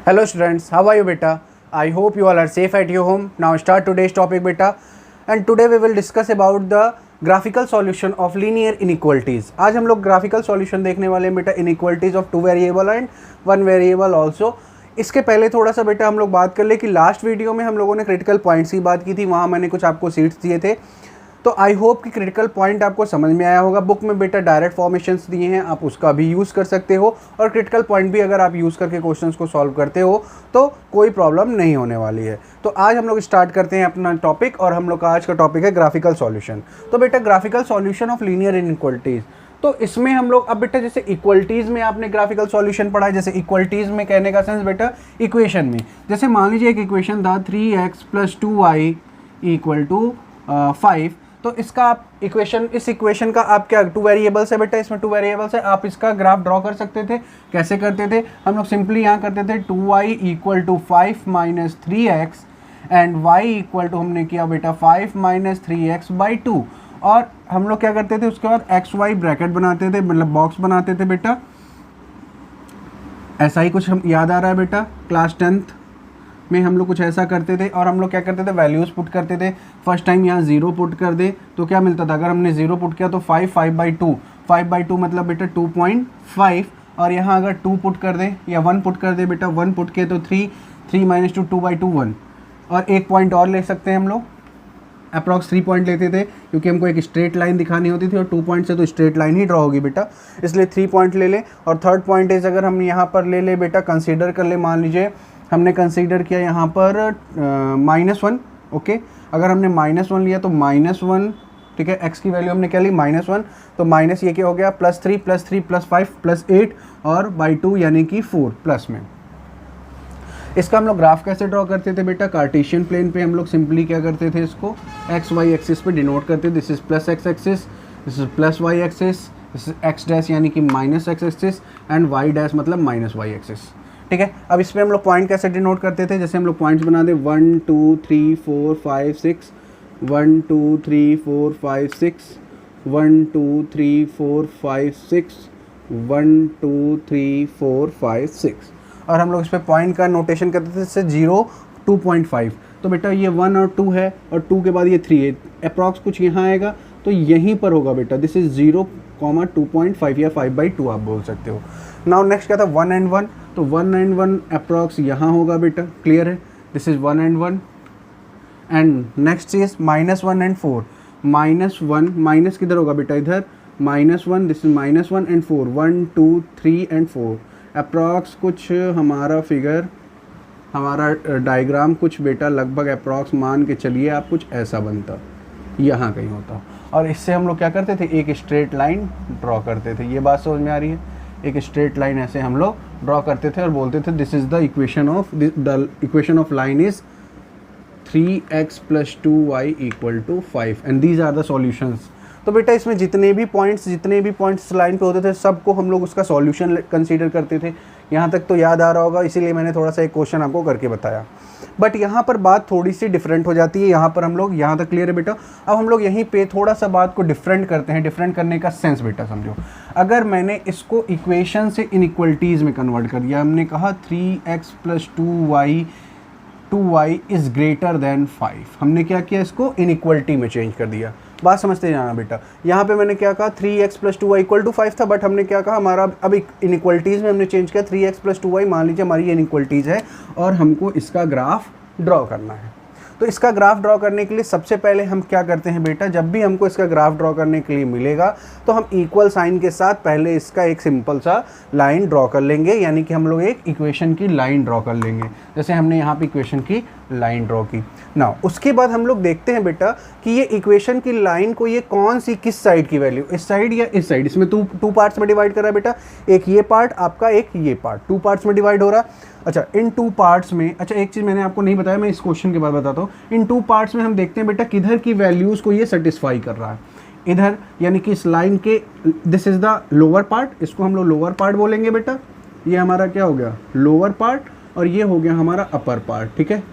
Hello students, how are you beta? I hope you all are safe at your home. Now start today's topic beta. And today we will discuss about the graphical solution of linear inequalities. आज हम लोग graphical solution देखने वाले हैं बेटा inequalities of 2 variable and 1 variable also. इसके पहले थोड़ा सा बेटा हम लोग बात कर ले कि लास्ट वीडियो में हम लोगों ने क्रिटिकल पॉइंट्स की बात की थी, वहाँ मैंने कुछ आपको सीट्स दिए थे। तो आई होप कि क्रिटिकल पॉइंट आपको समझ में आया होगा। बुक में बेटा डायरेक्ट फॉर्मेशंस दिए हैं, आप उसका भी यूज़ कर सकते हो और क्रिटिकल पॉइंट भी अगर आप यूज़ करके क्वेश्चंस को सॉल्व करते हो तो कोई प्रॉब्लम नहीं होने वाली है। तो आज हम लोग स्टार्ट करते हैं अपना टॉपिक और हम लोग का आज का टॉपिक है ग्राफिकल सॉल्यूशन। तो बेटा graphical solution of linear inequalities, तो इसमें हम लोग अब बेटा जैसे इक्वलिटीज़ में आपने ग्राफिकल सॉल्यूशन पढ़ा है, जैसे इक्वलिटीज़ में कहने का सेंस बेटा इक्वेशन में, जैसे मान लीजिए एक इक्वेशन था 3x + 2y = 5। तो इसका आप इस इक्वेशन का आप क्या 2 वेरिएबल्स है बेटा, इसमें 2 वेरिएबल्स है, आप इसका ग्राफ ड्रॉ कर सकते थे। कैसे करते थे हम लोग? सिंपली यहाँ करते थे 2y = 5 - 3x एंड y = हमने किया बेटा 5 - 3x/2। और हम लोग क्या करते थे उसके बाद एक्स वाई ब्रैकेट बनाते थे, मतलब बॉक्स बनाते थे बेटा। ऐसा ही कुछ हम याद आ रहा है बेटा, क्लास 10th में हम लोग कुछ ऐसा करते थे। और हम लोग क्या करते थे, वैल्यूज़ पुट करते थे। फर्स्ट टाइम यहाँ 0 पुट कर दे तो क्या मिलता था, अगर हमने 0 पुट किया तो 5/2 मतलब बेटा 2.5। और यहाँ अगर 2 पुट कर दे या 1 पुट कर दे बेटा, 1 पुट किए तो 3 - 2 2/2 1। और एक पॉइंट और ले सकते हैं हम लोग, अप्रॉक्स 3 पॉइंट लेते थे क्योंकि हमको एक स्ट्रेट लाइन दिखानी होती थी और 2 पॉइंट से तो स्ट्रेट लाइन ही ड्रॉ होगी बेटा, इसलिए 3 पॉइंट ले ले। और थर्ड पॉइंट इज अगर हम यहाँ पर ले ले बेटा, कंसीडर कर ले, मान लीजिए हमने कंसीडर किया यहाँ पर -1। ओके, अगर हमने -1 लिया तो -1, ठीक है, x की वैल्यू हमने क्या ली -1, तो माइनस ये क्या हो गया +3 + 3 + 5 + 8 और बाई 2 यानी कि 4 प्लस में। इसका हम लोग ग्राफ कैसे ड्रॉ करते थे बेटा, कार्टेशियन प्लेन पे हम लोग सिंपली क्या करते थे, इसको एक्स वाई एक्सिस पे डिनोट करते थे। This is plus x axis, this is plus y axis, this is x dash यानी कि minus x axis and y dash मतलब माइनस वाई एक्सिस। ठीक है, अब इस पर हम लोग पॉइंट कैसे डिनोट करते थे, जैसे हम लोग पॉइंट्स बना दे 1 2 3 4 5 6, 1 2 3 4 5 6, 1 2 3 4 5 6, 1 2 3 4 5 6। और हम लोग इस पर पॉइंट का नोटेशन करते थे, जैसे 0 2.5। तो बेटा ये 1 और 2 है और 2 के बाद ये 3 है, अप्रॉक्स कुछ यहाँ आएगा तो यहीं पर होगा बेटा। दिस इज 0, 2.5 या 5/2 आप बोल सकते हो। नाउ नेक्स्ट क्या था 1 and 1, तो 1 and 1 अप्रॉक्स यहाँ होगा बेटा, क्लियर है। This is 1 and 1 and next is -1 and 4। -1 minus किधर होगा बेटा, इधर -1, this is -1 and 4, 1 2 3 and 4। Approx कुछ हमारा फिगर, हमारा डायग्राम कुछ बेटा लगभग अप्रॉक्स मान के चलिए आप कुछ ऐसा बनता, यहाँ कहीं होता। और इससे हम लोग क्या करते थे, एक स्ट्रेट लाइन ड्रॉ करते थे। ये बात समझ में आ रही है, एक स्ट्रेट लाइन ऐसे हम लोग ड्रॉ करते थे और बोलते थे this is the equation of line is 3x + 2y = 5 and these are the solutions. तो बेटा इसमें जितने भी पॉइंट्स लाइन पे होते थे सबको हम लोग उसका सॉल्यूशन कंसीडर करते थे। यहाँ तक तो याद आ रहा होगा, इसीलिए मैंने थोड़ा सा एक क्वेश्चन आपको करके बताया। बट यहाँ पर बात थोड़ी सी डिफरेंट हो जाती है। यहाँ पर हम लोग, यहाँ तक क्लियर है बेटा। अब हम लोग यहीं पे थोड़ा सा बात को डिफरेंट करते हैं। डिफरेंट करने का सेंस बेटा समझो, अगर मैंने इसको इक्वेशन से इनइक्वलिटीज़ में कन्वर्ट कर दिया, हमने कहा 3x + 2y is greater than 5, हमने क्या किया, इसको इनइक्वलिटी में चेंज कर दिया। बात समझते जाना बेटा, यहाँ पे मैंने क्या कहा 3x + 2y = 5 था, बट हमने क्या कहा, हमारा अब इनइक्वलिटीज़ में हमने चेंज किया 3x + 2y, मान लीजिए हमारी ये इनइक्वलिटीज़ है और हमको इसका ग्राफ ड्रॉ करना है। तो इसका ग्राफ ड्रॉ करने के लिए सबसे पहले हम क्या करते हैं बेटा, जब भी हमको इसका ग्राफ ड्रॉ करने के लिए मिलेगा तो हम इक्वल साइन के साथ पहले इसका एक सिंपल सा लाइन ड्रॉ कर लेंगे, यानी कि हम लोग एक इक्वेशन की लाइन ड्रॉ कर लेंगे, जैसे हमने यहाँ पे इक्वेशन की लाइन ड्रॉ की ना। उसके बाद हम लोग देखते हैं बेटा कि ये इक्वेशन की लाइन को ये कौन सी, किस साइड की वैल्यू, इस साइड या इस साइड, इसमें टू पार्ट्स में डिवाइड कर रहा है बेटा, एक ये पार्ट आपका, एक ये पार्ट, 2 पार्ट्स में डिवाइड हो रहा है। अच्छा, इन 2 पार्ट्स में, अच्छा एक चीज़ मैंने आपको नहीं बताया, मैं इस क्वेश्चन के बाद बताता हूँ। इन 2 पार्ट्स में हम देखते हैं बेटा किधर की वैल्यूज़ को ये सेटिस्फाई कर रहा है, इधर, यानी कि इस लाइन के, this is the lower part, इसको हम लोग लोअर पार्ट बोलेंगे बेटा। ये हमारा क्या हो गया, लोअर पार्ट, और ये हो गया हमारा अपर पार्ट। ठीक है,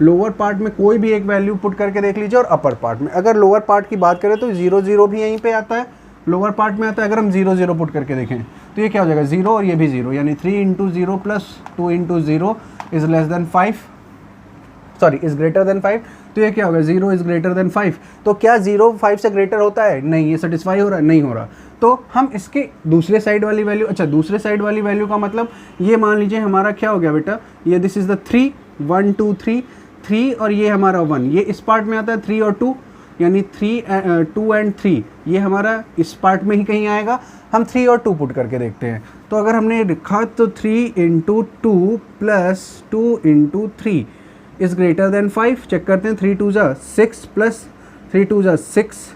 लोअर पार्ट में कोई भी एक वैल्यू पुट करके देख लीजिए, और अपर पार्ट में अगर लोअर पार्ट की बात करें तो 0 0 भी यहीं पे आता है, लोअर पार्ट में आता है, अगर हम 0 0 पुट करके देखें तो ये क्या हो जाएगा 0 और ये भी 0, यानी 3 into 0 plus 2 into 0 is less than 5, sorry is greater than 5। तो ये क्या होगा 0 इज़ ग्रेटर देन 5। तो क्या 0 5 से ग्रेटर होता है? नहीं। ये सेटिस्फाई हो रहा है? नहीं हो रहा। तो हम इसके दूसरे साइड वाली वैल्यू, अच्छा दूसरे साइड वाली वैल्यू का मतलब ये मान लीजिए हमारा क्या हो गया बेटा, ये दिस इज़ द 3 1 2 3 और ये हमारा 1, ये इस पार्ट में आता है 3 और 2, यानी 2 एंड 3 ये हमारा इस पार्ट में ही कहीं आएगा। हम 3 और 2 पुट करके देखते हैं। तो अगर हमने लिखा तो 3 into 2 plus 2 into 3 is greater than 5। Check करते हैं, 3 2 ज़ा 6 प्लस 3 2 ज़ा 6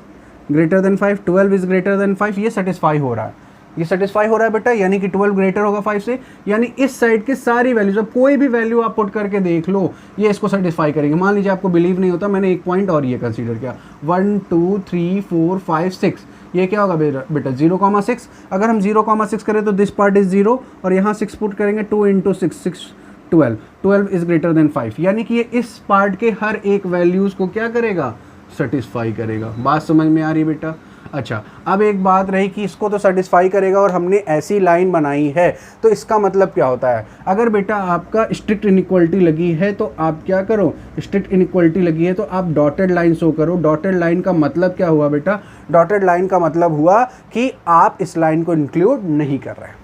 greater than 5, 12 is greater than 5। ये सेटिस्फाई हो रहा है, ये सेटिस्फाई हो रहा है बेटा, यानी कि 12 ग्रेटर होगा 5 से। यानी इस साइड के सारी वैल्यूज, अब कोई भी वैल्यू आप पुट करके देख लो ये इसको सेटिस्फाई करेंगे। मान लीजिए आपको बिलीव नहीं होता, मैंने एक पॉइंट और ये कंसीडर किया 1 2 3 4 5 6, ये क्या होगा बेटा 0,6। अगर हम 0,6 करें तो दिस पार्ट इज़ 0 और यहाँ 6 पुट करेंगे, 2 इंटू 6 12 इज़ ग्रेटर देन 5, यानी कि ये इस पार्ट के हर एक वैल्यूज़ को क्या करेगा, सेटिस्फाई करेगा। बात समझ में आ रही है बेटा? अच्छा, अब एक बात रही कि इसको तो सेटिस्फाई करेगा और हमने ऐसी लाइन बनाई है, तो इसका मतलब क्या होता है? अगर बेटा आपका स्ट्रिक्ट इनइक्वालिटी लगी है तो आप क्या करो, स्ट्रिक्ट इनइक्वालिटी लगी है तो आप डॉटेड लाइन शो करो। डॉटेड लाइन का मतलब क्या हुआ बेटा? डॉटेड लाइन का मतलब हुआ कि आप इस लाइन को इंक्लूड नहीं कर रहे हैं।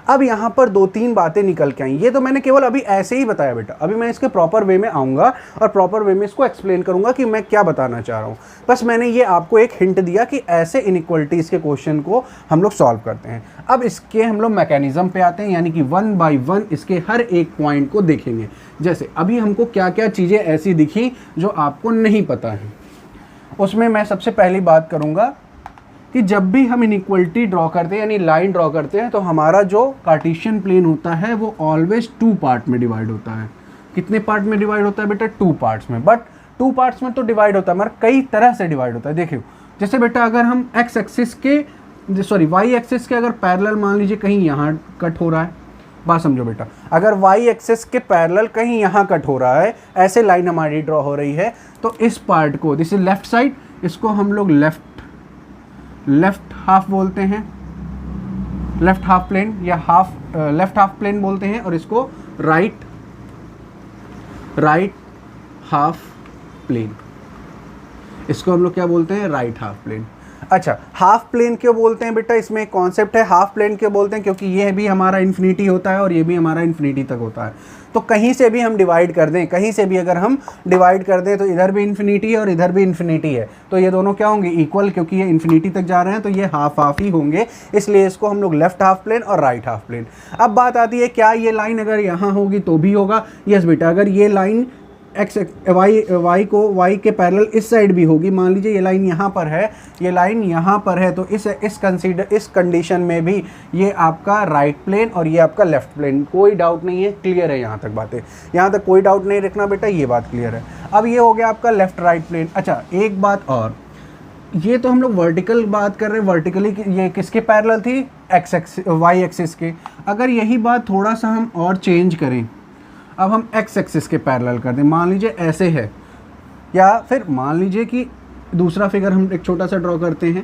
अब यहाँ पर 2-3 बातें निकल के आई, ये तो मैंने केवल अभी ऐसे ही बताया बेटा, अभी मैं इसके प्रॉपर वे में आऊँगा और प्रॉपर वे में इसको एक्सप्लेन करूँगा कि मैं क्या बताना चाह रहा हूँ। बस मैंने ये आपको एक हिंट दिया कि ऐसे इनइक्वालिटीज़ के क्वेश्चन को हम लोग सॉल्व करते हैं। अब इसके हम लोग मैकेनिज़्म पे आते हैं, यानी कि 1 बाय 1 इसके हर एक पॉइंट को देखेंगे। जैसे अभी हमको क्या क्या चीज़ें ऐसी दिखी जो आपको नहीं पता है, उसमें मैं सबसे पहली बात करूँगा कि जब भी हम इनइक्वालिटी ड्रॉ करते हैं, यानी लाइन ड्रॉ करते हैं, तो हमारा जो कार्टेशियन प्लेन होता है वो ऑलवेज 2 पार्ट में डिवाइड होता है। कितने पार्ट में डिवाइड होता है बेटा? 2 पार्ट्स में। बट 2 पार्ट्स में तो डिवाइड होता है मगर कई तरह से डिवाइड होता है। देखिए जैसे बेटा अगर हम वाई एक्सिस के अगर पैरेलल मान लीजिए कहीं यहाँ कट हो रहा है, बात समझो बेटा, अगर वाई एक्सिस के पैरेलल कहीं यहाँ कट हो रहा है, ऐसे लाइन हमारी ड्रॉ हो रही है, तो इस पार्ट को, दिस इज लेफ्ट साइड, इसको हम लोग लेफ्ट हाफ बोलते हैं, लेफ्ट हाफ प्लेन या लेफ्ट हाफ प्लेन बोलते हैं, और इसको राइट हाफ प्लेन, इसको हम लोग क्या बोलते हैं? Right half plane. अच्छा, हाफ प्लेन क्यों बोलते हैं बेटा? इसमें एक कॉन्सेप्ट है, हाफ प्लेन क्यों बोलते हैं? क्योंकि ये भी हमारा इन्फिनिटी होता है और ये भी हमारा इन्फिनिटी तक होता है। तो कहीं से भी हम डिवाइड कर दें, कहीं से भी अगर हम डिवाइड कर दें तो इधर भी इन्फिनिटी है और इधर भी इन्फिनिटी है, तो ये दोनों क्या होंगे? इक्वल, क्योंकि ये इन्फिनिटी तक जा रहे हैं तो ये हाफ हाफ ही होंगे, इसलिए इसको हम लोग लेफ्ट हाफ प्लेन और राइट हाफ प्लेन। अब बात आती है क्या ये लाइन अगर यहाँ होगी तो भी होगा? यस बेटा, अगर ये लाइन वाई के पैरेलल इस साइड भी होगी, मान लीजिए ये लाइन यहाँ पर है, ये लाइन यहाँ पर है, तो इस कंडीशन में भी ये आपका राइट प्लेन और ये आपका लेफ्ट प्लेन, कोई डाउट नहीं है, क्लियर है यहाँ तक बातें? यहाँ तक कोई डाउट नहीं रखना बेटा, ये बात क्लियर है। अब ये हो गया आपका लेफ्ट राइट प्लेन। अच्छा, एक बात और, ये तो हम लोग वर्टिकल बात कर रहे हैं, वर्टिकली ये किसके पैरेलल थी? वाई एक्सिस के। अगर यही बात थोड़ा सा हम और चेंज करें, अब हम एक्स एक्सिस के पैरेलल कर दें, मान लीजिए ऐसे है, या फिर मान लीजिए कि दूसरा फिगर हम एक छोटा सा ड्रॉ करते हैं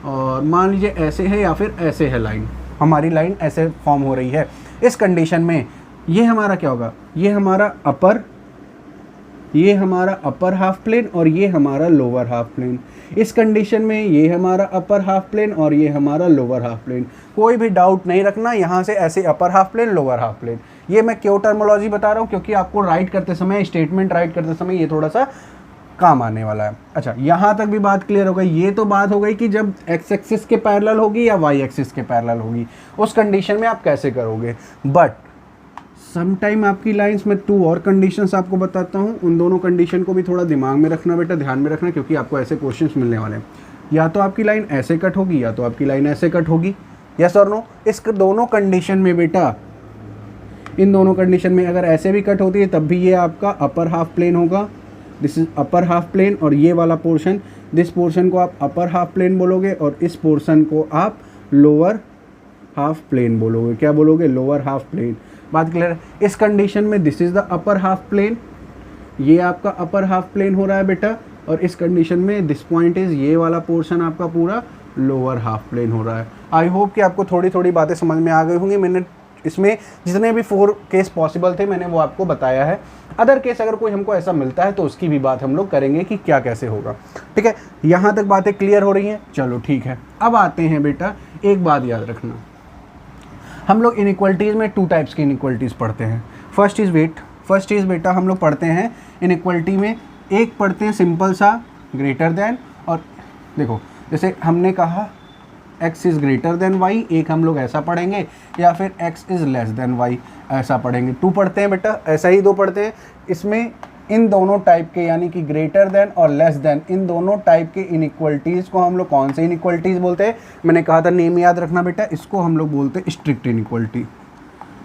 और मान लीजिए ऐसे है या फिर ऐसे है लाइन, हमारी लाइन ऐसे फॉर्म हो रही है। इस कंडीशन में ये हमारा क्या होगा? ये हमारा अपर हाफ प्लेन और ये हमारा लोअर हाफ प्लेन। इस कंडीशन में ये हमारा अपर हाफ प्लेन और ये हमारा लोअर हाफ प्लेन। कोई भी डाउट नहीं रखना, यहाँ से ऐसे upper half plane, lower half plane. ये मैं क्यों टर्मोलॉजी बता रहा हूँ? क्योंकि आपको राइट करते समय, स्टेटमेंट राइट करते समय ये थोड़ा सा काम आने वाला है। अच्छा, यहाँ तक भी बात क्लियर हो गई। ये तो बात हो गई कि जब एक्स एक्सिस के पैरेलल होगी या वाई एक्सिस के पैरेलल होगी, उस कंडीशन में आप कैसे करोगे। बट समटाइम आपकी लाइंस में 2 और कंडीशंस आपको बताता हूँ, उन दोनों कंडीशन को भी थोड़ा दिमाग में रखना बेटा, ध्यान में रखना, क्योंकि आपको ऐसे क्वेश्चंस मिलने वाले हैं। या तो आपकी लाइन ऐसे कट होगी या तो आपकी लाइन ऐसे कट होगी, यस और नो। इस दोनों कंडीशन में बेटा, इन दोनों कंडीशन में अगर ऐसे भी कट होती है तब भी ये आपका अपर हाफ प्लेन होगा, this is upper half plane, और ये वाला पोर्शन, दिस पोर्शन को आप अपर हाफ प्लेन बोलोगे और इस पोर्शन को आप लोअर हाफ प्लेन बोलोगे। क्या बोलोगे? Lower half plane. बात क्लियर है? इस कंडीशन में this is the upper half plane, ये आपका अपर हाफ प्लेन हो रहा है बेटा, और इस कंडीशन में दिस पॉइंट इज, ये वाला पोर्शन आपका पूरा लोअर हाफ प्लेन हो रहा है। आई होप कि आपको थोड़ी थोड़ी बातें समझ में आ गई होंगी। मैंने इसमें जितने भी 4 केस पॉसिबल थे मैंने वो आपको बताया है। अदर केस अगर कोई हमको ऐसा मिलता है तो उसकी भी बात हम लोग करेंगे कि क्या कैसे होगा। ठीक है, यहाँ तक बातें क्लियर हो रही हैं? चलो ठीक है, अब आते हैं बेटा, एक बात याद रखना, हम लोग इनइक्वलिटीज़ में 2 टाइप्स की इनइक्वलिटीज़ पढ़ते हैं। फर्स्ट इज़ बेटा हम लोग पढ़ते हैं इनइक्वलिटी में, एक पढ़ते हैं सिंपल सा ग्रेटर देन, और देखो जैसे हमने कहा x is greater then y, एक हम लोग ऐसा पढ़ेंगे, या फिर x is less than y ऐसा पढ़ेंगे। 2 पढ़ते हैं बेटा, ऐसा ही 2 पढ़ते हैं। इसमें इन दोनों टाइप के यानी कि ग्रेटर देन और लेस देन, इन दोनों टाइप के इनइक्वलिटीज़ को हम लोग कौन से इनइक्वलिटीज़ बोलते हैं? मैंने कहा था नेम याद रखना बेटा, इसको हम लोग बोलते हैं स्ट्रिक्ट इनइक्वलिटी,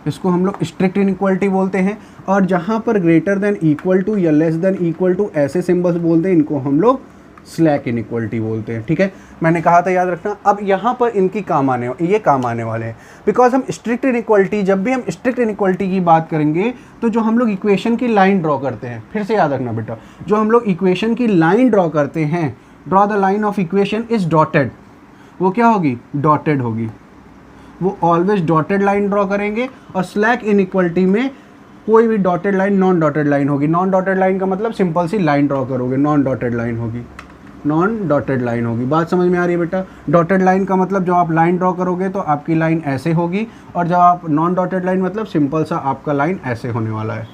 इसको हम लोग स्ट्रिक्ट इनइक्वलिटी बोलते हैं। और जहाँ पर ग्रेटर देन इक्वल टू या लेस देन इक्वल टू ऐसे सिंबल्स बोलते हैं, इनको हम लोग स्लैक इनइक्वलिटी बोलते हैं। ठीक है, मैंने कहा था याद रखना। अब यहाँ पर इनकी काम आने वाले हैं, बिकॉज हम स्ट्रिक्ट इनइक्वलिटी, जब भी हम स्ट्रिक्ट इनइक्वलिटी की बात करेंगे तो जो हम लोग इक्वेशन की लाइन ड्रॉ करते हैं, फिर से याद रखना बेटा, जो हम लोग इक्वेशन की लाइन ड्रॉ करते हैं, draw the line of equation is dotted, वो क्या होगी? डॉटेड होगी, वो ऑलवेज डॉटेड लाइन ड्रॉ करेंगे। और स्लैक इनइक्वलिटी में कोई भी dotted line non dotted line होगी। नॉन डॉटेड लाइन का मतलब सिंपल सी लाइन ड्रॉ करोगे, नॉन डॉटेड लाइन होगी, नॉन डॉटेड लाइन होगी। बात समझ में आ रही है बेटा? डॉटेड लाइन का मतलब जब आप लाइन ड्रॉ करोगे तो आपकी लाइन ऐसे होगी, और जब आप नॉन डॉटेड लाइन मतलब सिंपल सा आपका लाइन ऐसे होने वाला है।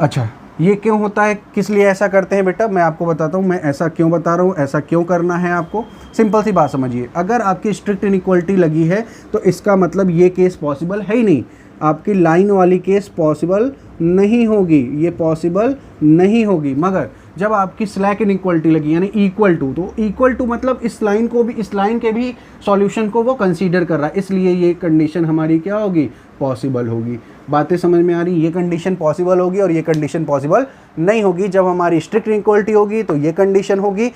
अच्छा, ये क्यों होता है, किस लिए ऐसा करते हैं बेटा? मैं आपको बताता हूँ, मैं ऐसा क्यों बता रहा हूँ, ऐसा क्यों करना है आपको। सिंपल सी बात समझिए, अगर आपकी स्ट्रिक्ट इनइक्वलिटी लगी है तो इसका मतलब ये केस पॉसिबल है ही नहीं, आपकी लाइन वाली केस पॉसिबल नहीं होगी, ये पॉसिबल नहीं होगी। मगर जब आपकी स्लैक इनइक्वलिटी लगी यानी इक्वल टू, तो इक्वल टू मतलब इस लाइन को भी, इस लाइन के भी सॉल्यूशन को वो कंसीडर कर रहा है, इसलिए ये कंडीशन हमारी क्या होगी? पॉसिबल होगी। बातें समझ में आ रही? ये कंडीशन पॉसिबल होगी और ये कंडीशन पॉसिबल नहीं होगी। जब हमारी स्ट्रिक्ट इनइक्वलिटी होगी तो ये कंडीशन होगी,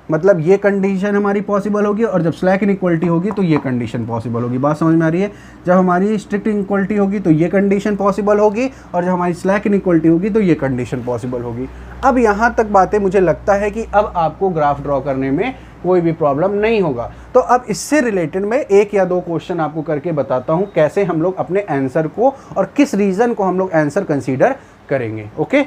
मतलब ये कंडीशन हमारी पॉसिबल होगी, और जब स्लैक इनइक्वलिटी होगी तो ये कंडीशन पॉसिबल होगी। बात समझ में आ रही है? जब हमारी स्ट्रिक्ट इनइक्वलिटी होगी तो ये कंडीशन पॉसिबल होगी, और जब हमारी स्लैक इनइक्वलिटी होगी तो ये कंडीशन पॉसिबल होगी। अब यहाँ तक बातें मुझे लगता है कि अब आपको ग्राफ ड्रॉ करने में कोई भी प्रॉब्लम नहीं होगा। तो अब इससे रिलेटेड मैं 1 या 2 क्वेश्चन आपको करके बताता हूँ कैसे हम लोग अपने आंसर को और किस रीज़न को हम लोग आंसर कंसीडर करेंगे। ओके,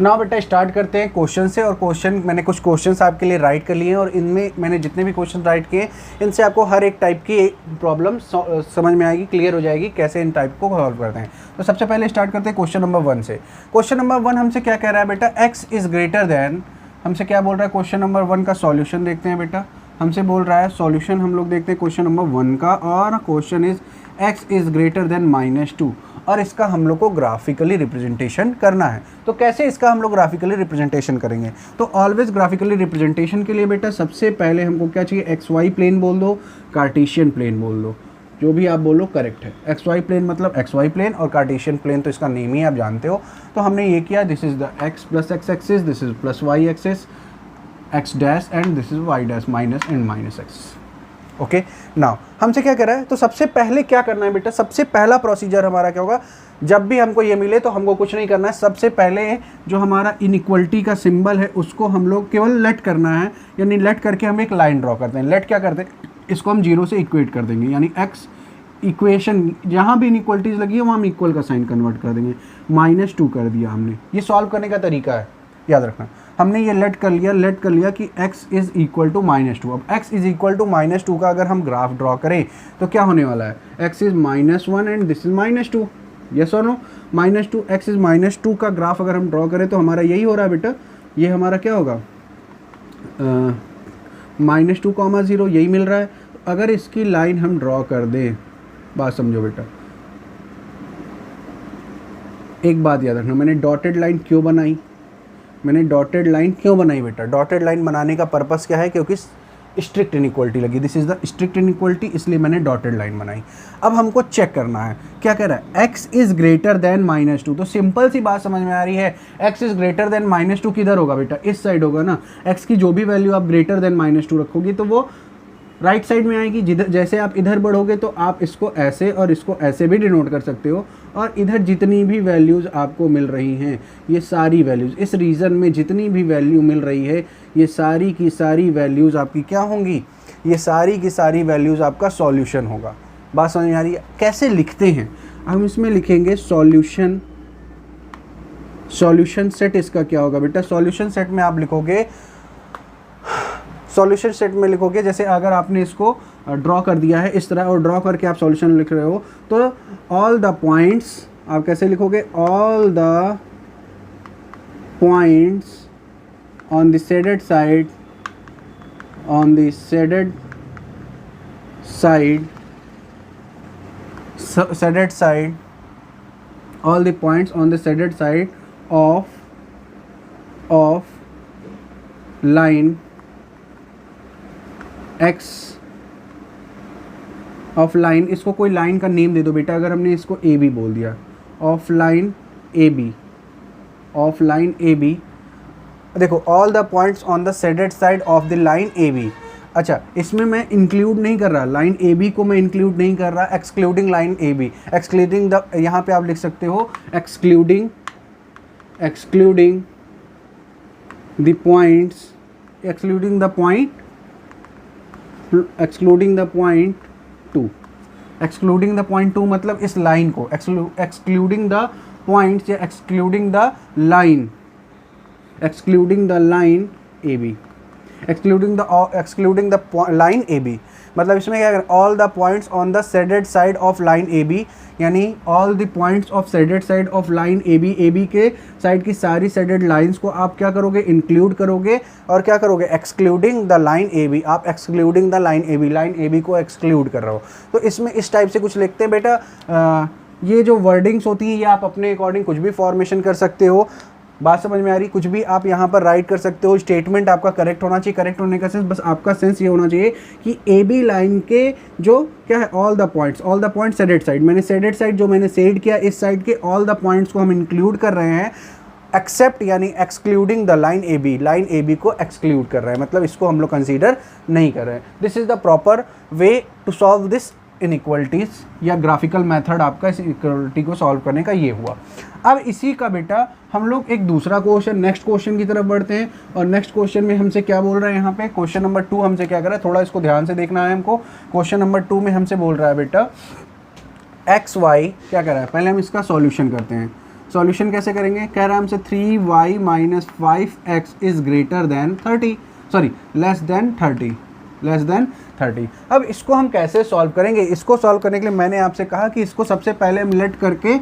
नाउ बेटा स्टार्ट करते हैं क्वेश्चन से। और क्वेश्चन, मैंने कुछ क्वेश्चंस आपके लिए राइट कर लिए हैं, और इनमें मैंने जितने भी क्वेश्चन राइट किए इनसे आपको हर एक टाइप की प्रॉब्लम समझ में आएगी, क्लियर हो जाएगी कैसे इन टाइप को सॉल्व करते हैं। तो सबसे पहले स्टार्ट करते हैं क्वेश्चन नंबर 1 से। क्वेश्चन नंबर 1 हमसे क्या कह रहा है बेटा? x इज़ ग्रेटर देन, हमसे क्या बोल रहा है? क्वेश्चन नंबर 1 का सॉल्यूशन देखते हैं बेटा। हमसे बोल रहा है सॉल्यूशन, हम लोग देखते हैं क्वेश्चन नंबर 1 का, और question is x is greater then -2, और इसका हम लोग को ग्राफिकली रिप्रेजेंटेशन करना है। तो कैसे इसका हम लोग ग्राफिकली रिप्रेजेंटेशन करेंगे? तो ऑलवेज ग्राफिकली रिप्रेजेंटेशन के लिए बेटा सबसे पहले हमको क्या चाहिए? एक्स वाई प्लेन बोल दो, कार्टेशियन प्लेन बोल दो, जो भी आप बोलो करेक्ट है। एक्स वाई प्लेन मतलब एक्स वाई प्लेन, और कार्टेशियन प्लेन तो इसका नेम ही आप जानते हो। तो हमने ये किया, this is the x plus x axis, this is plus y axis, x dash, and this is y dash minus and minus x. Okay, now हमसे क्या कर रहा है? तो सबसे पहले क्या करना है बेटा? सबसे पहला प्रोसीजर हमारा क्या होगा? जब भी हमको ये मिले तो हमको कुछ नहीं करना है, सबसे पहले जो हमारा इनइक्वलिटी का सिंबल है उसको हम लोग केवल लेट करना है, यानी लेट करके हम एक लाइन ड्रॉ करते हैं। लेट क्या करते हैं? इसको हम 0 से इक्वेट कर देंगे, यानी एक्स इक्वेशन जहाँ भी इनइक्वलिटीज़ लगी है वहाँ हम इक्वल का साइन कन्वर्ट कर देंगे। -2 कर दिया हमने। ये सॉल्व करने का तरीका है, याद रखना। हमने ये लेट कर लिया कि x इज़ इक्वल टू -2। अब x इज़ इक्वल टू -2 का अगर हम ग्राफ ड्रॉ करें तो क्या होने वाला है? x is -1 and this is -2, yes और नो? -2, x इज़ -2 का ग्राफ अगर हम ड्रॉ करें तो हमारा यही हो रहा है बेटा। ये हमारा क्या होगा? -2, 0 यही मिल रहा है। अगर इसकी लाइन हम ड्रॉ कर दें, बात समझो बेटा, एक बात याद रखना, मैंने डॉटेड लाइन क्यों बनाई? बेटा? डॉटेड लाइन बनाने का पर्पस क्या है? क्योंकि स्ट्रिक्ट इनइक्वलिटी लगी, this is the strict inequality, इसलिए मैंने डॉटेड लाइन बनाई। अब हमको चेक करना है, क्या कह रहा है? x is greater then -2। तो सिंपल सी बात समझ में आ रही है, x इज़ ग्रेटर देन -2 किधर होगा बेटा? इस साइड होगा ना। x की जो भी वैल्यू आप ग्रेटर देन -2 रखोगी तो वो राइट साइड में आएगी। जिधर जैसे आप इधर बढ़ोगे तो आप इसको ऐसे और इसको ऐसे भी डिनोट कर सकते हो, और इधर जितनी भी वैल्यूज़ आपको मिल रही हैं, ये सारी वैल्यूज़ इस रीजन में जितनी भी वैल्यू मिल रही है, ये सारी की सारी वैल्यूज़ आपकी क्या होंगी? ये सारी की सारी वैल्यूज़ आपका सॉल्यूशन होगा। बात समझ में आ रही है? कैसे लिखते हैं हम इसमें लिखेंगे सॉल्यूशन सेट। इसका क्या होगा बेटा, सॉल्यूशन सेट में आप लिखोगे, सॉल्यूशन सेट में लिखोगे जैसे अगर आपने इसको ड्रॉ कर दिया है इस तरह और ड्रॉ करके आप सॉल्यूशन लिख रहे हो तो ऑल द पॉइंट्स आप कैसे लिखोगे, all the points on the shaded side, on the shaded side, shaded side, all the points on the shaded side of line x of line, इसको कोई लाइन का नेम दे दो बेटा, अगर हमने इसको ए बी बोल दिया, of line A B, of line A B, देखो all the points on the shaded side of the line A B. अच्छा, इसमें मैं इंक्लूड नहीं कर रहा, लाइन ए बी को मैं इंक्लूड नहीं कर रहा, excluding line A B, excluding the, यहाँ पे आप लिख सकते हो excluding the points, excluding the point, excluding the point two, excluding the point two मतलब इस लाइन को, एक्सक्लूडिंग द पॉइंट्स या excluding the line, excluding the line A B, excluding the line A B मतलब इसमें क्या करें, all the points on the shaded side of line A B, यानी all the points of shaded side of line A B के side की सारी shaded lines को आप क्या करोगे, इंक्लूड करोगे और क्या करोगे, excluding the line A B, आप excluding the line A B को एक्सक्लूड कर रहे हो। तो इसमें इस टाइप से कुछ लिखते हैं बेटा। ये जो वर्डिंग्स होती हैं ये आप अपने अकॉर्डिंग कुछ भी फॉर्मेशन कर सकते हो। बात समझ में आ रही, कुछ भी आप यहाँ पर राइट कर सकते हो, स्टेटमेंट आपका करेक्ट होना चाहिए। करेक्ट होने का सेंस बस आपका सेंस ये होना चाहिए कि ए बी लाइन के जो क्या है, all the points shaded side, मैंने शेडेड साइड जो मैंने शेड किया इस साइड के ऑल द पॉइंट्स को हम इंक्लूड कर रहे हैं, एक्सेप्ट यानी excluding the line A B को एक्सक्लूड कर रहे हैं, मतलब इसको हम लोग कंसीडर नहीं कर रहे हैं। This is the proper way to solve this inequalities या ग्राफिकल मेथड आपका इस इक्वलिटी को सॉल्व करने का ये हुआ। अब इसी का बेटा हम लोग एक दूसरा क्वेश्चन, नेक्स्ट क्वेश्चन की तरफ बढ़ते हैं। और नेक्स्ट क्वेश्चन में हमसे क्या बोल रहा है, यहाँ पे क्वेश्चन नंबर 2 हमसे क्या कर रहा है, थोड़ा इसको ध्यान से देखना है हमको। क्वेश्चन नंबर 2 में हमसे बोल रहा है बेटा एक्स वाई क्या कर रहा है, पहले हम इसका सॉल्यूशन करते हैं। सॉल्यूशन कैसे करेंगे, कह रहा है हमसे 3y - 5x is greater then 30, sorry less than 30। अब इसको हम कैसे सॉल्व करेंगे, इसको सॉल्व करने के लिए मैंने आपसे कहा कि इसको सबसे पहले हम लेट करके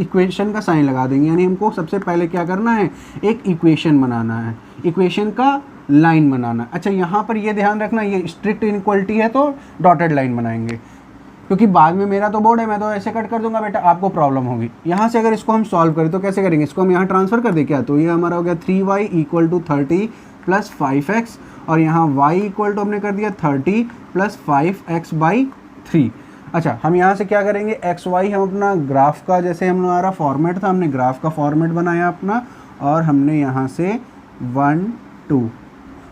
इक्वेशन का साइन लगा देंगे, यानी हमको सबसे पहले क्या करना है, एक इक्वेशन बनाना है, इक्वेशन का लाइन बनाना है। अच्छा, यहाँ पर ये ध्यान रखना, ये स्ट्रिक्ट इनइक्वलिटी है तो डॉटेड लाइन बनाएंगे, क्योंकि बाद में मेरा तो बोर्ड है, मैं तो ऐसे कट कर दूंगा बेटा, आपको प्रॉब्लम होगी। यहाँ से अगर इसको हम सॉल्व करें तो कैसे करेंगे, इसको हम यहाँ ट्रांसफ़र कर दें क्या, तो ये हमारा हो गया 3y = 30 + 5x, और यहाँ y = हमने कर दिया 30 + 5x/3। अच्छा, हम यहाँ से क्या करेंगे, एक्स वाई हम अपना ग्राफ का, जैसे हमारा फॉर्मेट था, हमने ग्राफ का फॉर्मेट बनाया अपना, और हमने यहाँ से 1 2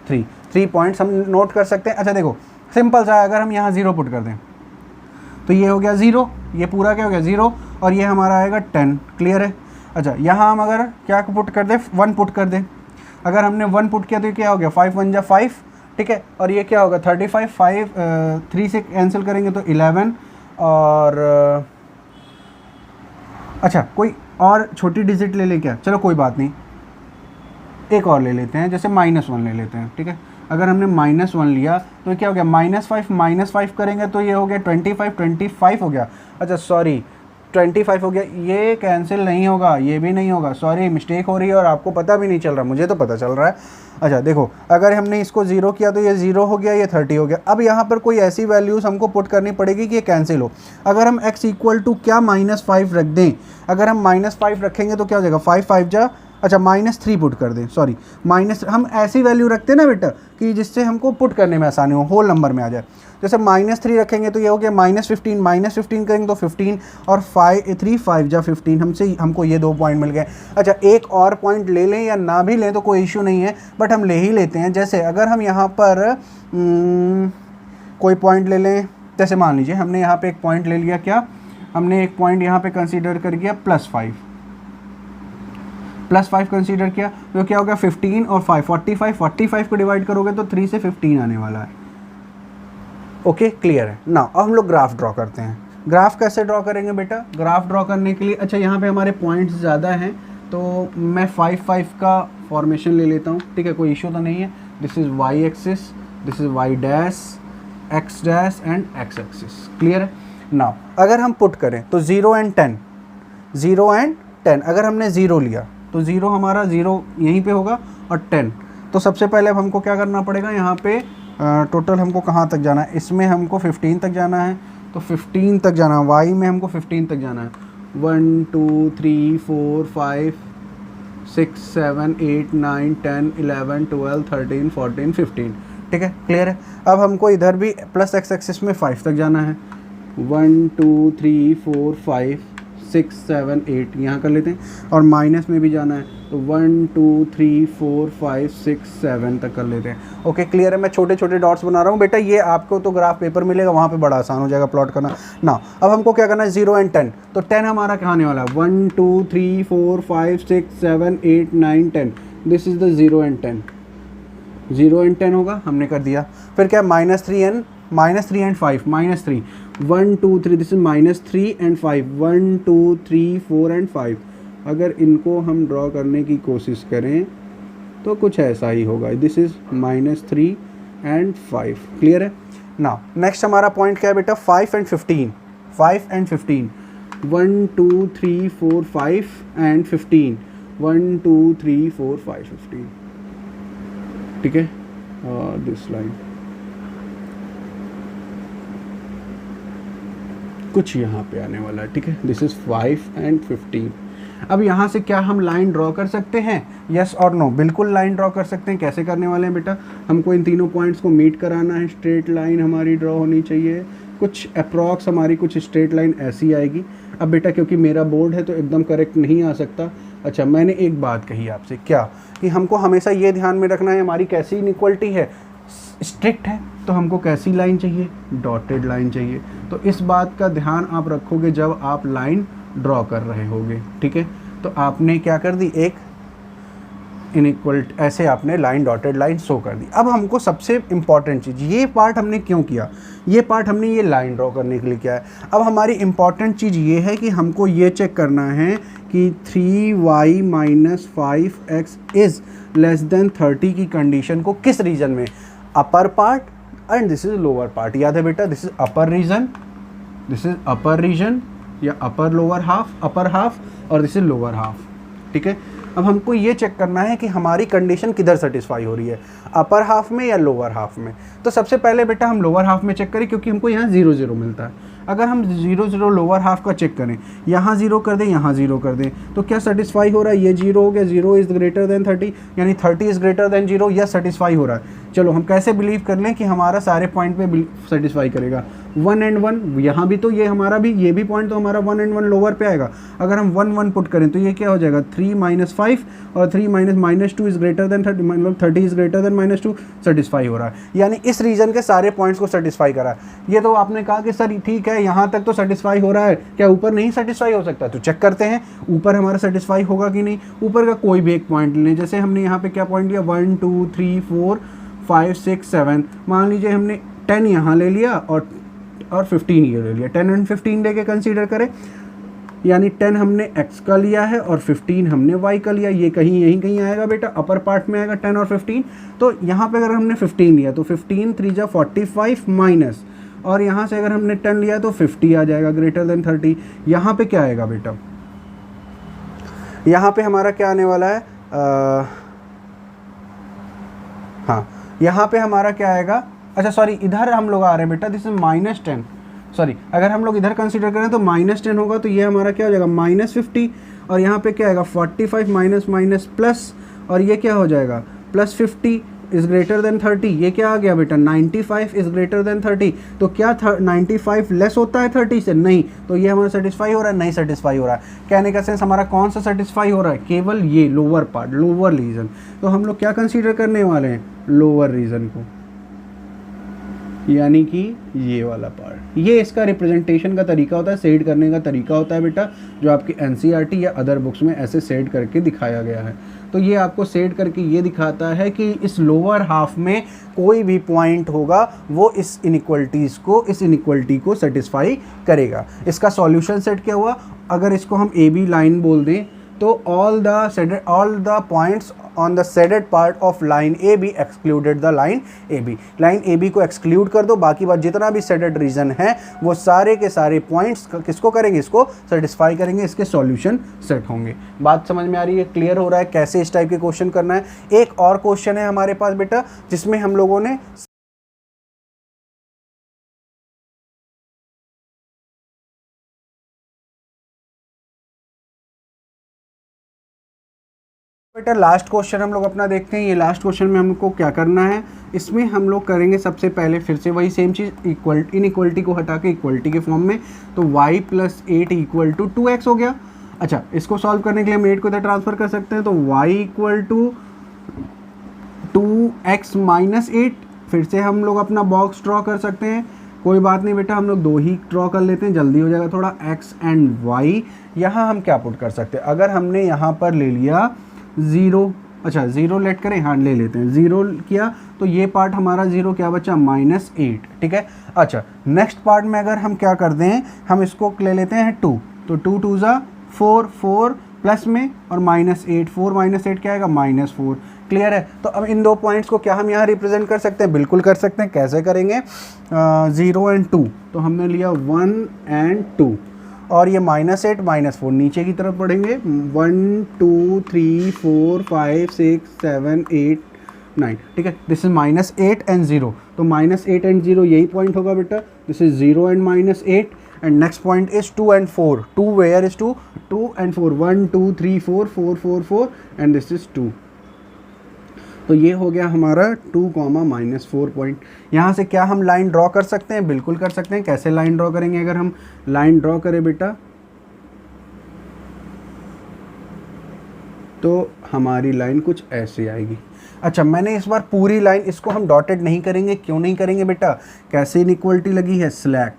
3 पॉइंट्स हम नोट कर सकते हैं। अच्छा देखो, सिंपल सा, अगर हम यहाँ 0 पुट कर दें तो ये हो गया 0, ये पूरा क्या हो गया 0, और ये हमारा आएगा 10। क्लियर है। अच्छा, यहाँ हम अगर क्या पुट कर दें, 1 पुट कर दें, अगर हमने 1 पुट किया तो ये क्या हो गया 5 1 जा 5, ठीक है, और ये क्या होगा 35, 3 से कैंसिल करेंगे तो 11, और अच्छा कोई और छोटी डिजिट ले लें क्या, चलो कोई बात नहीं, एक और ले लेते हैं, जैसे -1 ले लेते हैं, ठीक है। अगर हमने -1 लिया तो ये क्या हो गया, -5 करेंगे तो ये हो गया 25 हो गया। अच्छा सॉरी, 25 हो गया, ये कैंसिल नहीं होगा, ये भी नहीं होगा, सॉरी मिस्टेक हो रही है, और आपको पता भी नहीं चल रहा, मुझे तो पता चल रहा है। अच्छा देखो, अगर हमने इसको 0 किया तो ये 0 हो गया, ये 30 हो गया। अब यहाँ पर कोई ऐसी वैल्यूज़ हमको पुट करनी पड़ेगी कि ये कैंसिल हो। अगर हम x = क्या -5 रख दें, अगर हम -5 रखेंगे तो क्या हो जाएगा, 5 5 जा, अच्छा -3 पुट कर दें, सॉरी हम ऐसी वैल्यू रखते हैं ना बेटा कि जिससे हमको पुट करने में आसानी हो, होल नंबर में आ जाए। जैसे -3 रखेंगे तो ये हो गया -15 करेंगे तो 15, और 3 5 जा 15, हमको ये 2 पॉइंट मिल गए। अच्छा, एक और पॉइंट ले लें या ना भी लें तो कोई इशू नहीं है, बट हम ले ही लेते हैं। जैसे अगर हम यहाँ पर कोई पॉइंट ले लें, जैसे मान लीजिए हमने यहाँ पे एक पॉइंट ले लिया, क्या हमने एक पॉइंट यहाँ पे कंसीडर कर किया +5 कंसीडर किया, तो क्या हो गया 15 और 5 45 को डिवाइड करोगे तो 3 से 15 आने वाला है, ओके क्लियर है ना। अब हम लोग ग्राफ ड्रॉ करते हैं। ग्राफ कैसे ड्रॉ करेंगे बेटा? ग्राफ ड्रॉ करने के लिए अच्छा यहाँ पे हमारे पॉइंट्स ज़्यादा हैं तो मैं 5 का फॉर्मेशन ले लेता हूँ, ठीक है, कोई इशू तो नहीं है। This is why axis, this is why dash, x dash and x axis. Clear है ना। अगर हम पुट करें तो 0 एंड 10, 0 एंड 10, अगर हमने 0 लिया तो 0 हमारा 0 यहीं पे होगा और 10। तो सबसे पहले अब हमको क्या करना पड़ेगा, यहाँ पे टोटल हमको कहाँ तक जाना है, इसमें हमको 15 तक जाना है, तो 15 तक जाना है, वाई में हमको 15 तक जाना है। 1 2 3 4 5 6 7 8 9 10 11 12 13 14 15, ठीक है, क्लियर है। अब हमको इधर भी प्लस एक्स एक्सिस में 5 तक जाना है। 1 2 3 4 5 6 7 8 यहाँ कर लेते हैं, और माइनस में भी जाना है तो 1 2 3 4 5 6 7 तक कर लेते हैं। ओके क्लियर है। मैं छोटे छोटे डॉट्स बना रहा हूँ बेटा, ये आपको तो ग्राफ पेपर मिलेगा, वहाँ पे बड़ा आसान हो जाएगा प्लॉट करना ना। अब हमको क्या करना है, 0 एंड 10, तो 10 हमारा क्या आने वाला है, 1 2 3 4 5 6 7 8 9 10, this is the 0 and 10, 0 and 10 होगा, हमने कर दिया। फिर क्या, -3 and -3 and 5, -3 1 2 3, this is -3 and 5, 1 2 3 4 and 5। अगर इनको हम ड्रॉ करने की कोशिश करें तो कुछ ऐसा ही होगा, दिस इज -3 एंड 5। क्लियर है ना। नेक्स्ट हमारा पॉइंट क्या है बेटा, 5 एंड 15, 5 एंड 15, 1 2 3 4 5 एंड 15, 1 2 3 4 5 15, ठीक है। दिस लाइन कुछ यहाँ पे आने वाला है, ठीक है, दिस इज 5 एंड 15। अब यहाँ से क्या हम लाइन ड्रॉ कर सकते हैं, यस और नो? बिल्कुल लाइन ड्रॉ कर सकते हैं। कैसे करने वाले हैं बेटा, हमको इन तीनों पॉइंट्स को मीट कराना है, स्ट्रेट लाइन हमारी ड्रॉ होनी चाहिए, कुछ अप्रॉक्स हमारी कुछ स्ट्रेट लाइन ऐसी आएगी। अब बेटा क्योंकि मेरा बोर्ड है तो एकदम करेक्ट नहीं आ सकता। अच्छा, मैंने एक बात कही आपसे, क्या कि हमको हमेशा ये ध्यान में रखना है हमारी कैसी इनइक्वालिटी है, स्ट्रिक्ट है तो हमको कैसी लाइन चाहिए, डॉटेड लाइन चाहिए। तो इस बात का ध्यान आप रखोगे जब आप लाइन ड्रॉ कर रहे होगे, ठीक है। तो आपने क्या कर दी, एक इनइक्वल ऐसे आपने लाइन, डॉटेड लाइन शो कर दी। अब हमको सबसे इम्पॉर्टेंट चीज़, ये पार्ट हमने क्यों किया, ये पार्ट हमने ये लाइन ड्रॉ करने के लिए किया है। अब हमारी इम्पॉर्टेंट चीज़ ये है कि हमको ये चेक करना है कि 3y - 5x is less than 30 की कंडीशन को किस रीजन में, upper part and this is lower part. याद है बेटा, this is upper region, this is upper region या upper lower half, upper half, और दिस इज लोअर हाफ, ठीक है। अब हमको ये चेक करना है कि हमारी कंडीशन किधर सेटिस्फाई हो रही है, अपर हाफ में या लोअर हाफ में। तो सबसे पहले बेटा हम लोअर हाफ में चेक करें, क्योंकि हमको यहाँ 0 0 मिलता है। अगर हम 0 0 लोअर हाफ का चेक करें, यहाँ 0 कर दें, यहाँ 0 कर दें, तो क्या सेटिस्फाई हो रहा है, ये 0 हो गया, 0 इज़ ग्रेटर देन 30, यानी 30 इज़ ग्रेटर देन 0, या सेटिस्फाई हो रहा है। चलो हम कैसे बिलीव कर लें कि हमारा सारे पॉइंट पे सेटिस्फाई करेगा, 1 एंड 1, यहाँ भी तो ये हमारा भी, ये भी पॉइंट तो हमारा 1 एंड 1 लोअर पे आएगा। अगर हम 1 1 पुट करें तो ये क्या हो जाएगा, 3 - 5 और 3 - -2 इज़ ग्रेटर देन 30, मतलब 30 इज़ ग्रेटर देन -2, सेटिस्फाई हो रहा है। यानी इस रीजन के सारे पॉइंट्स को सेटिस्फाई करा है। ये तो आपने कहा कि सर ठीक है यहाँ तक तो सेटिस्फाई हो रहा है, क्या ऊपर नहीं सेटिस्फाई हो सकता? तो चेक करते हैं ऊपर हमारा सेटिस्फाई होगा कि नहीं। ऊपर का कोई भी एक पॉइंट लें, जैसे हमने यहाँ पे क्या पॉइंट लिया, 1 2 3 4 5 6 7, मान लीजिए हमने 10 यहाँ ले लिया और 15 ये ले लिया, 10 एंड 15 लेके कंसीडर करें, यानी 10 हमने x का लिया है और 15 हमने y का लिया। ये कहीं यहीं कहीं आएगा बेटा, अपर पार्ट में आएगा 10 और 15। तो यहाँ पे अगर हमने 15 लिया तो 15 3 जा 45 माइनस, और यहाँ से अगर हमने 10 लिया तो 50 आ जाएगा ग्रेटर देन 30। यहाँ पे क्या आएगा बेटा, यहाँ पे हमारा क्या आने वाला है, हाँ यहाँ पे हमारा क्या आएगा, अच्छा सॉरी इधर हम लोग आ रहे हैं बेटा, दिस इज -10, सॉरी अगर हम लोग इधर कंसीडर करें तो -10 होगा, तो ये हमारा क्या हो जाएगा -50, और यहाँ पे क्या आएगा 45 माइनस माइनस प्लस, और ये क्या हो जाएगा +50 इज़ ग्रेटर देन 30। ये क्या आ गया बेटा, 95 इज़ ग्रेटर देन 30। तो क्या 95 लेस होता है 30 से? नहीं। तो ये हमारा सेटिस्फाई हो रहा है, नहीं सेटिस्फाई हो रहा है। कहने का सेंस हमारा कौन सा सेटिस्फाई हो रहा है, केवल ये लोअर पार्ट, लोअर रीजन। तो हम लोग क्या कंसीडर करने वाले हैं, लोअर रीजन को। यानी कि ये वाला पार्ट, ये इसका रिप्रेजेंटेशन का तरीका होता है, सेड करने का तरीका होता है बेटा, जो आपकी एनसीईआरटी या अदर बुक्स में ऐसे सेड करके दिखाया गया है। तो ये आपको सेड करके ये दिखाता है कि इस लोअर हाफ में कोई भी पॉइंट होगा वो इस इनइक्वलिटी को सेटिस्फाई करेगा। इसका सॉल्यूशन सेट क्या हुआ, अगर इसको हम ए बी लाइन बोल दें तो all the points on the shaded part of line A B excluded the line A B. Line A B को एक्सक्लूड कर दो, बाकी बात जितना भी सेडेड रीजन है वो सारे के सारे पॉइंट्स किसको करेंगे, इसको सेटिस्फाई करेंगे, इसके सॉल्यूशन सेट होंगे। बात समझ में आ रही है, क्लियर हो रहा है कैसे इस टाइप के क्वेश्चन करना है। एक और क्वेश्चन है हमारे पास बेटा जिसमें हम लोगों ने बेटा लास्ट क्वेश्चन हम लोग अपना देखते हैं। ये लास्ट क्वेश्चन में हमको क्या करना है, इसमें हम लोग करेंगे सबसे पहले फिर से वही सेम चीज़, इनइक्वलिटी को हटा के इक्वलिटी के फॉर्म में, तो y + 8 = 2x हो गया। अच्छा, इसको सॉल्व करने के लिए हम 8 को इधर ट्रांसफ़र कर सकते हैं, तो y = 2x - 8। फिर से हम लोग अपना बॉक्स ड्रॉ कर सकते हैं, कोई बात नहीं बेटा, हम लोग 2 ही ड्रॉ कर लेते हैं, जल्दी हो जाएगा थोड़ा। x एंड y यहाँ हम क्या पुट कर सकते हैं, अगर हमने यहाँ पर ले लिया 0, अच्छा 0 लेट करें, हाँ ले लेते हैं, 0 किया तो ये पार्ट हमारा 0 क्या बचा, -8, ठीक है। अच्छा, नेक्स्ट पार्ट में अगर हम क्या कर दें, हम इसको ले लेते हैं 2, तो 2 2 ज़ा 4, 4 प्लस में और -8, 4 - 8 क्या आएगा, -4। क्लियर है। तो अब इन दो पॉइंट्स को क्या हम यहाँ रिप्रेजेंट कर सकते हैं, बिल्कुल कर सकते हैं। कैसे करेंगे, 0 एंड 2, तो हमने लिया 1 एंड 2, और ये -8 -4 नीचे की तरफ पढ़ेंगे, 1 2 3 4 5 6 7 8 9, ठीक है। दिस इज -8 एंड 0, तो -8 एंड 0 यही पॉइंट होगा बेटा, this is 0 and -8, and next point is 2 and 4, 2 where is 2 and 4, 1 2 3 4 4 4 4 and this is 2। तो ये हो गया हमारा 2, -4 पॉइंट। यहाँ से क्या हम लाइन ड्रॉ कर सकते हैं, बिल्कुल कर सकते हैं। कैसे लाइन ड्रॉ करेंगे, अगर हम लाइन ड्रॉ करें बेटा तो हमारी लाइन कुछ ऐसे आएगी। अच्छा, मैंने इस बार पूरी लाइन, इसको हम डॉटेड नहीं करेंगे, क्यों नहीं करेंगे बेटा, कैसे इनइक्वलिटी लगी है, स्लैक,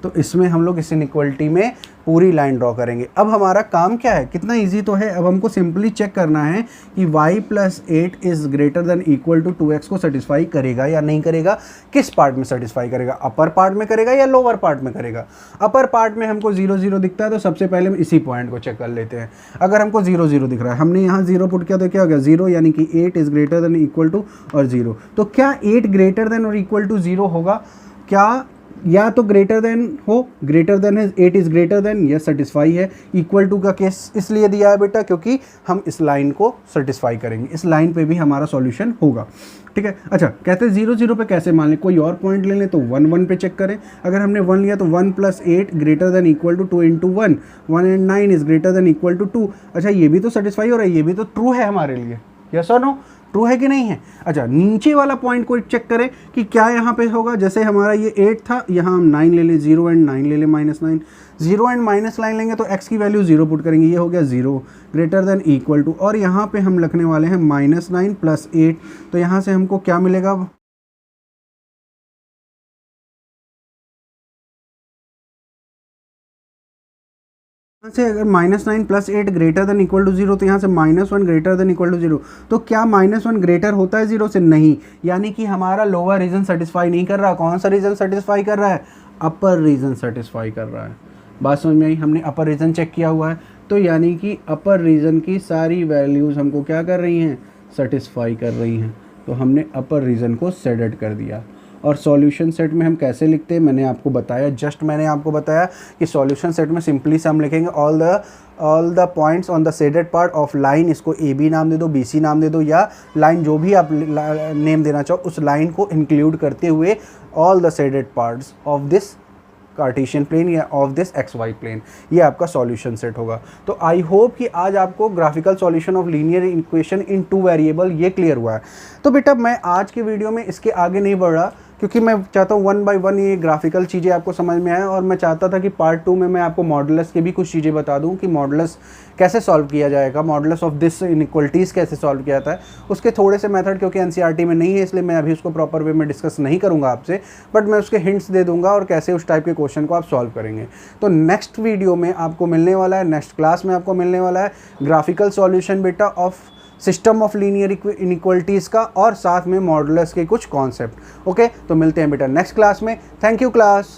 तो इसमें हम लोग इस इनइक्वलिटी में पूरी लाइन ड्रॉ करेंगे। अब हमारा काम क्या है, कितना इजी तो है। अब हमको सिंपली चेक करना है कि y + 8 > 2x को सेटिस्फाई करेगा या नहीं करेगा। किस पार्ट में सेटिस्फाई करेगा, अपर पार्ट में करेगा या लोअर पार्ट में करेगा। अपर पार्ट में हमको 0 0 दिखता है, तो सबसे पहले हम इसी पॉइंट को चेक कर लेते हैं। अगर हमको 0 0 दिख रहा है, हमने यहाँ 0 पुट किया तो क्या हो गया, 0, यानी कि 8 > और 0। तो क्या 8 > 0 होगा, क्या या तो ग्रेटर देन हो, ग्रेटर देन है, 8 इज ग्रेटर देन, यह सेटिस्फाई है। इक्वल टू का केस इसलिए दिया है बेटा क्योंकि हम इस लाइन को सेटिस्फाई करेंगे, इस लाइन पे भी हमारा सॉल्यूशन होगा, ठीक है। अच्छा, कहते हैं 0 0 पे कैसे मान लें, कोई और पॉइंट ले लें, तो 1 1 पे चेक करें। अगर हमने 1 लिया तो 1 + 8 > 2 × 1, 1 and 9 इज > 2। अच्छा, ये भी तो सेटिस्फाई हो रहा है, ये भी तो ट्रू है हमारे लिए, यस और नो, ट्रू है कि नहीं है। अच्छा, नीचे वाला पॉइंट को चेक करें कि क्या यहाँ पे होगा। जैसे हमारा ये 8 था, यहाँ हम 9 ले लें, 0 and 9 ले लें, -9, 0 and -9 लेंगे तो x की वैल्यू 0 पुट करेंगे, ये हो गया 0 > और यहाँ पे हम लिखने वाले हैं -9 + 8, तो यहाँ से हमको क्या मिलेगा, यहाँ से अगर -9 + 8 > 0, तो यहाँ से -1 > 0, तो क्या -1 ग्रेटर होता है 0 से, नहीं, यानी कि हमारा लोअर रीजन सेटिस्फाई नहीं कर रहा। कौन सा रीजन सेटिस्फाई कर रहा है, अपर रीजन सेटिस्फाई कर रहा है। बात समझ में आई, हमने अपर रीजन चेक किया हुआ है, तो यानी कि अपर रीजन की सारी वैल्यूज़ हमको क्या कर रही हैं, सेटिस्फाई कर रही हैं। तो हमने अपर रीजन को सेडेड कर दिया। और सॉल्यूशन सेट में हम कैसे लिखते हैं, मैंने आपको बताया, मैंने आपको बताया कि सॉल्यूशन सेट में सिंपली से हम लिखेंगे all the points on the shaded part of line, इसको ए बी नाम दे दो, बी सी नाम दे दो, या लाइन जो भी आप नेम देना चाहो, उस लाइन को इंक्लूड करते हुए all the shaded parts of this cartesian plane या ऑफ दिस XY प्लेन, ये आपका सॉल्यूशन सेट होगा। तो आई होप कि आज आपको graphical solution of linear equation in 2 variable ये क्लियर हुआ है। तो बेटा मैं आज की वीडियो में इसके आगे नहीं बढ़ रहा, क्योंकि मैं चाहता हूँ 1 बाय 1 ये ग्राफिकल चीज़ें आपको समझ में आए, और मैं चाहता था कि पार्ट 2 में मैं आपको मॉडुलस की भी कुछ चीज़ें बता दूँ कि मॉडुलस कैसे सॉल्व किया जाएगा, मॉडुलस ऑफ दिस इनइक्वलिटीज़ कैसे सॉल्व किया जाता है। उसके थोड़े से मेथड क्योंकि एनसीईआरटी में नहीं है, इसलिए मैं अभी उसको प्रॉपर वे में डिस्कस नहीं करूँगा आपसे, बट मैं उसके हिंट्स दे दूँगा और कैसे उस टाइप के क्वेश्चन को आप सॉल्व करेंगे। तो नेक्स्ट वीडियो में आपको मिलने वाला है, नेक्स्ट क्लास में आपको मिलने वाला है ग्राफिकल सॉल्यूशन बेटा of system of linear inequalities का, और साथ में मॉडुलस के कुछ कॉन्सेप्ट। ओके, तो मिलते हैं बेटा नेक्स्ट क्लास में। Thank you class.